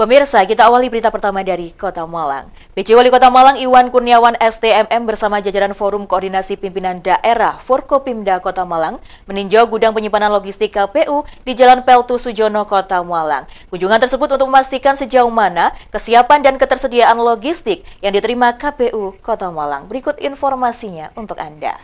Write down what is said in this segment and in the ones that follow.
Pemirsa, kita awali berita pertama dari Kota Malang. PJ Wali Kota Malang Iwan Kurniawan STMM bersama jajaran Forum Koordinasi Pimpinan Daerah Forkopimda Kota Malang meninjau gudang penyimpanan logistik KPU di Jalan Peltu Sujono, Kota Malang. Kunjungan tersebut untuk memastikan sejauh mana kesiapan dan ketersediaan logistik yang diterima KPU Kota Malang. Berikut informasinya untuk Anda.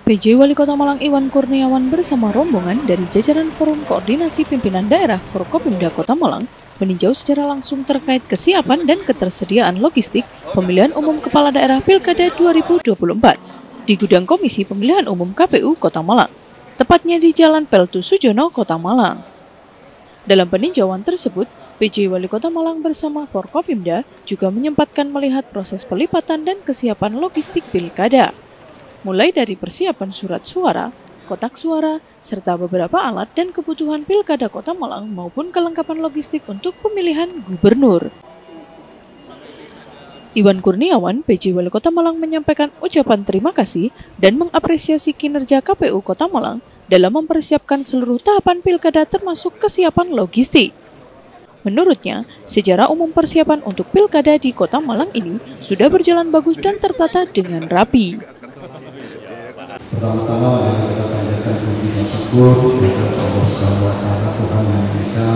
PJ Wali Kota Malang Iwan Kurniawan bersama rombongan dari jajaran Forum Koordinasi Pimpinan Daerah Forkopimda Kota Malang meninjau secara langsung terkait kesiapan dan ketersediaan logistik pemilihan umum Kepala Daerah Pilkada 2024 di gudang Komisi Pemilihan Umum KPU Kota Malang, tepatnya di Jalan Peltu Sujono, Kota Malang. Dalam peninjauan tersebut, PJ Wali Kota Malang bersama Forkopimda juga menyempatkan melihat proses pelipatan dan kesiapan logistik pilkada, mulai dari persiapan surat suara, kotak suara, serta beberapa alat dan kebutuhan pilkada Kota Malang maupun kelengkapan logistik untuk pemilihan gubernur. Iwan Kurniawan, PJ Wali Kota Malang menyampaikan ucapan terima kasih dan mengapresiasi kinerja KPU Kota Malang dalam mempersiapkan seluruh tahapan pilkada termasuk kesiapan logistik. Menurutnya, secara umum persiapan untuk pilkada di Kota Malang ini sudah berjalan bagus dan tertata dengan rapi. Pertama-tama kita panjatkan puji dan syukur kepada Allah Subhanahu wa Ta'ala, Tuhan yang bisa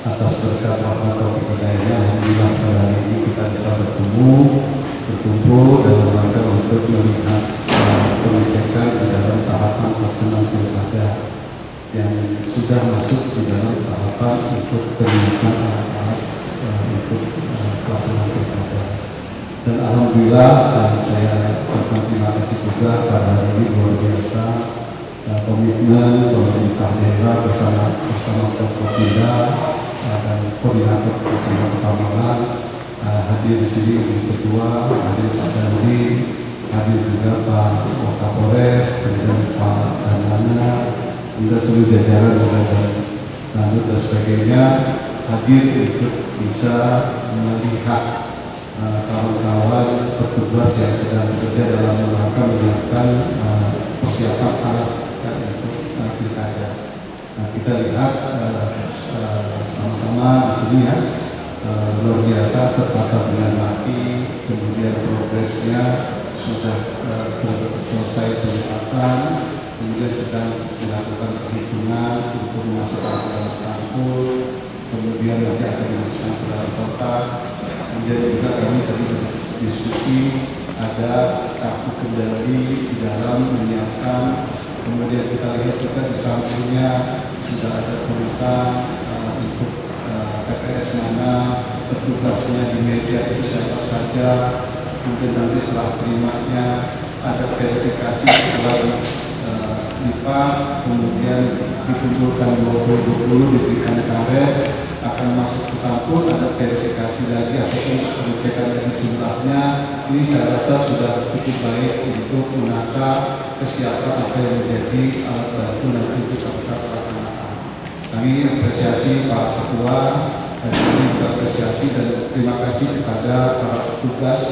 atas berkat rahmat taufik hidayahnya. Alhamdulillah pada hari ini kita bisa berkumpul dalam rangka untuk melihat pengecekan di dalam tahapan pelaksanaan pilkada yang sudah masuk di dalam tahapan untuk penyiapan alat-alat untuk pelaksanaan pilkada. Dan alhamdulillah, dan saya ucapkan terima kasih juga pada hari ini luar biasa komitmen pemerintah daerah bersama Forkopimda dan koordinator Pimpinan Kota Malang hadir di sini untuk kedua, hadir Pak Dandi, hadir juga Pak Kapolres, kemudian Pak Danana, juga seluruh jajaran dan sebagainya hadir untuk bisa melihat kawan-kawan petugas yang sedang bekerja dalam rangka menyiapkan persiapan alat untuk pilkada. Nah, kita lihat sama-sama di sini ya, luar biasa tertata dengan rapi, kemudian progresnya sudah selesai penyiapan, kemudian sedang dilakukan perhitungan untuk memasukkan ke dalam sampul, kemudian nanti akan dimasukkan ke dalam kotak. Kemudian juga kami tadi berdiskusi ada kartu kendali di dalam menyiapkan. Kemudian kita lihat juga di sampulnya sudah ada tulisan untuk TPS mana, petugasnya di meja itu siapa saja. Kemudian nanti setelah terimanya ada verifikasi setelah IPA, kemudian dikumpulkan 20 diberikan karet, akan masuk ke sampul, ada verifikasi lagi ataupun pengecekan dari jumlahnya. Ini saya rasa sudah cukup baik untuk menata kesiapan apa yang menjadi alat bantu nanti untuk pelaksanaan. Kami apresiasi Pak Ketua, dan kami juga apresiasi dan terima kasih kepada para petugas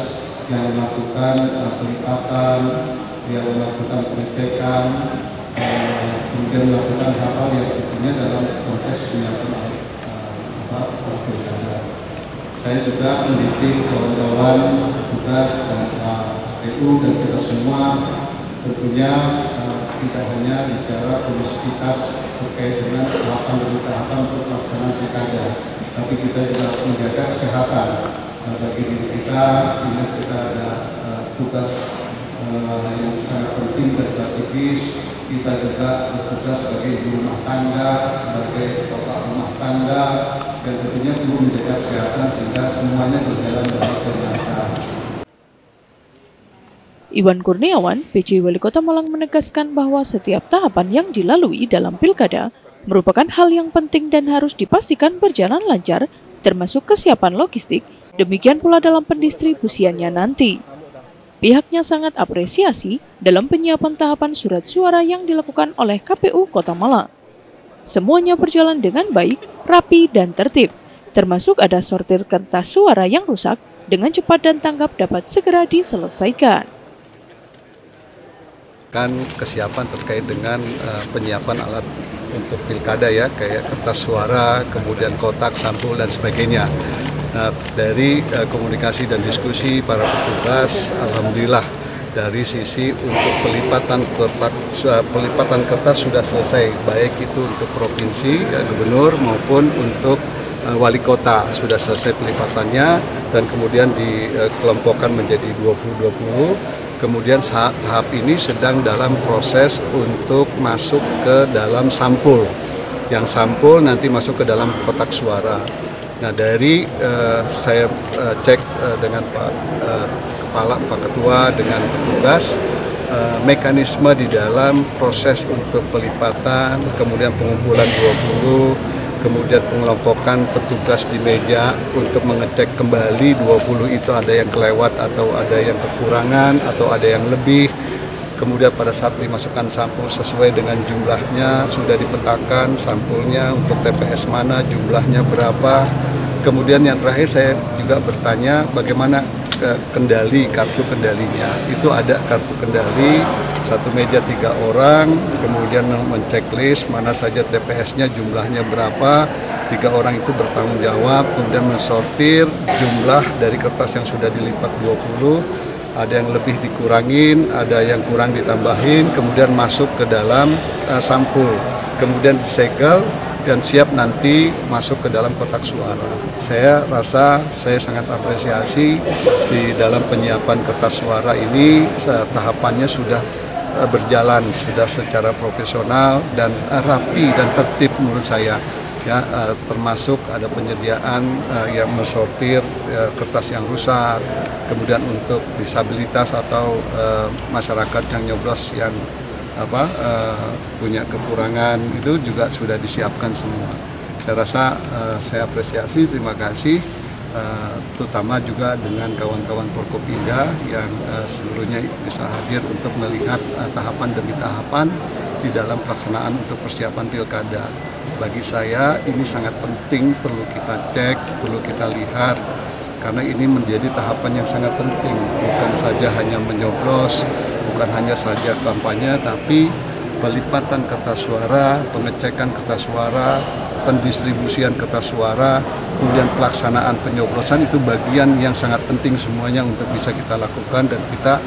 yang melakukan pelipatan, yang melakukan pengecekan, kemudian melakukan hal-hal yang tentunya dalam konteks penyiapan pilkada. Saya juga mendidik kawan-kawan petugas dan KPU dan kita semua tentunya tidak hanya bicara kondisivitas terkait dengan tahapan untuk pelaksanaan pilkada, tapi kita juga harus menjaga kesehatan bagi diri kita. Ingat kita ada tugas yang sangat penting dan strategis. Kita juga bertugas sebagai ibu rumah tangga, sebagai kepala rumah tangga, dan tentunya perlu menjaga kesehatan sehingga semuanya berjalan dengan lancar. Iwan Kurniawan, PJ Wali Kota Malang menegaskan bahwa setiap tahapan yang dilalui dalam pilkada merupakan hal yang penting dan harus dipastikan berjalan lancar, termasuk kesiapan logistik, demikian pula dalam pendistribusiannya nanti. Pihaknya sangat apresiasi dalam penyiapan tahapan surat suara yang dilakukan oleh KPU Kota Malang. Semuanya berjalan dengan baik, rapi, dan tertib, termasuk ada sortir kertas suara yang rusak dengan cepat dan tanggap dapat segera diselesaikan. melaksanakan kesiapan terkait dengan penyiapan alat untuk pilkada ya, kayak kertas suara, kemudian kotak, sampul dan sebagainya. Nah, dari komunikasi dan diskusi para petugas, alhamdulillah dari sisi untuk pelipatan kertas sudah selesai, baik itu untuk provinsi, gubernur maupun untuk wali kota sudah selesai pelipatannya dan kemudian dikelompokkan menjadi 20-20. Kemudian tahap ini sedang dalam proses untuk masuk ke dalam sampul. Yang sampul nanti masuk ke dalam kotak suara. Nah, dari saya cek dengan Pak Kepala, Pak Ketua, dengan petugas, mekanisme di dalam proses untuk pelipatan, kemudian pengumpulan 20, kemudian pengelompokan petugas di meja untuk mengecek kembali 20 itu ada yang kelewat atau ada yang kekurangan atau ada yang lebih. Kemudian pada saat dimasukkan sampul sesuai dengan jumlahnya, sudah dipetakan sampulnya untuk TPS mana, jumlahnya berapa. Kemudian yang terakhir saya juga bertanya bagaimana kendali, kartu kendalinya. Itu ada kartu kendali, satu meja 3 orang, kemudian menceklis mana saja TPS-nya, jumlahnya berapa, 3 orang itu bertanggung jawab, kemudian mensortir jumlah dari kertas yang sudah dilipat 20, ada yang lebih dikurangin, ada yang kurang ditambahin, kemudian masuk ke dalam sampul, kemudian disegel, dan siap nanti masuk ke dalam kotak suara. Saya rasa saya sangat apresiasi di dalam penyiapan kertas suara ini, tahapannya sudah berjalan, sudah secara profesional dan rapi dan tertib menurut saya. Ya, termasuk ada penyediaan yang mensortir kertas yang rusak, kemudian untuk disabilitas atau masyarakat yang nyoblos yang punya kekurangan itu juga sudah disiapkan semua. Saya rasa saya apresiasi, terima kasih, terutama juga dengan kawan-kawan Forkopimda yang seluruhnya bisa hadir untuk melihat tahapan demi tahapan di dalam pelaksanaan untuk persiapan pilkada. Bagi saya ini sangat penting, perlu kita cek, perlu kita lihat, karena ini menjadi tahapan yang sangat penting, bukan saja hanya menyoblos, bukan hanya saja kampanye, tapi pelipatan kertas suara, pengecekan kertas suara, pendistribusian kertas suara, kemudian pelaksanaan penyoblosan itu bagian yang sangat penting semuanya untuk bisa kita lakukan, dan kita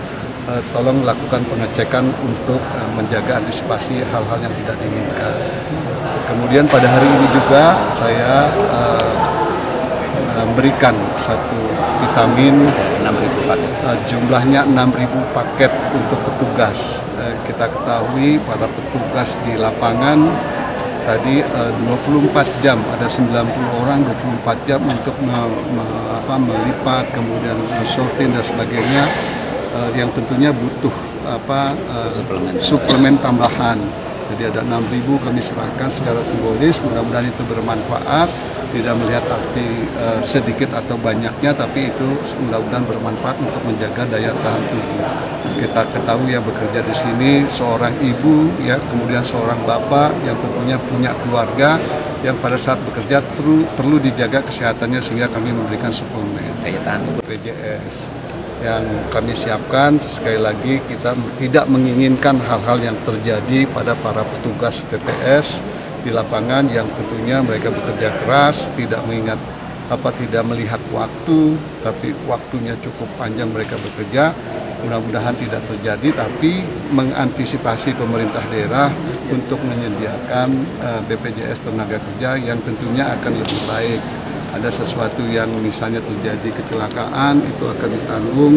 tolong lakukan pengecekan untuk menjaga antisipasi hal-hal yang tidak diinginkan. Kemudian pada hari ini juga saya berikan satu vitamin, 6.000 paket. Jumlahnya 6.000 paket untuk petugas. Kita ketahui para petugas di lapangan tadi 24 jam, ada 90 orang 24 jam untuk melipat, kemudian mensortir dan sebagainya, yang tentunya butuh suplemen tambahan. Jadi ada 6.000 kami serahkan secara simbolis, mudah-mudahan itu bermanfaat, tidak melihat arti sedikit atau banyaknya, tapi itu mudah-mudahan bermanfaat untuk menjaga daya tahan tubuh. Kita ketahui yang bekerja di sini seorang ibu, ya, kemudian seorang bapak yang tentunya punya keluarga yang pada saat bekerja perlu dijaga kesehatannya, sehingga kami memberikan suplemen daya tahan tubuh BPJS yang kami siapkan. Sekali lagi kita tidak menginginkan hal-hal yang terjadi pada para petugas PPS di lapangan yang tentunya mereka bekerja keras, tidak melihat waktu, tapi waktunya cukup panjang mereka bekerja. Mudah-mudahan tidak terjadi, tapi mengantisipasi pemerintah daerah untuk menyediakan BPJS tenaga kerja yang tentunya akan lebih baik. Ada sesuatu yang misalnya terjadi kecelakaan, itu akan ditanggung.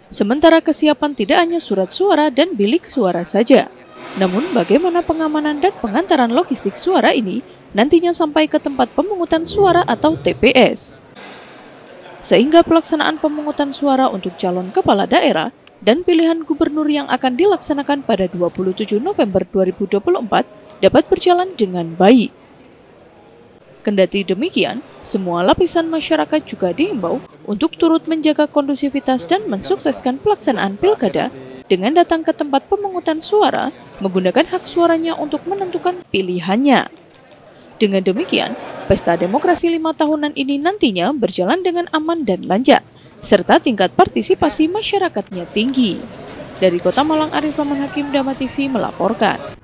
Sementara kesiapan tidak hanya surat suara dan bilik suara saja, namun bagaimana pengamanan dan pengantaran logistik suara ini nantinya sampai ke tempat pemungutan suara atau TPS. Sehingga pelaksanaan pemungutan suara untuk calon kepala daerah dan pilihan gubernur yang akan dilaksanakan pada 27 November 2024 dapat berjalan dengan baik. Kendati demikian, semua lapisan masyarakat juga diimbau untuk turut menjaga kondusivitas dan mensukseskan pelaksanaan pilkada dengan datang ke tempat pemungutan suara, menggunakan hak suaranya untuk menentukan pilihannya. Dengan demikian, pesta demokrasi 5 tahunan ini nantinya berjalan dengan aman dan lancar, serta tingkat partisipasi masyarakatnya tinggi. Dari Kota Malang, Arif Rahman Hakim, Dama TV melaporkan.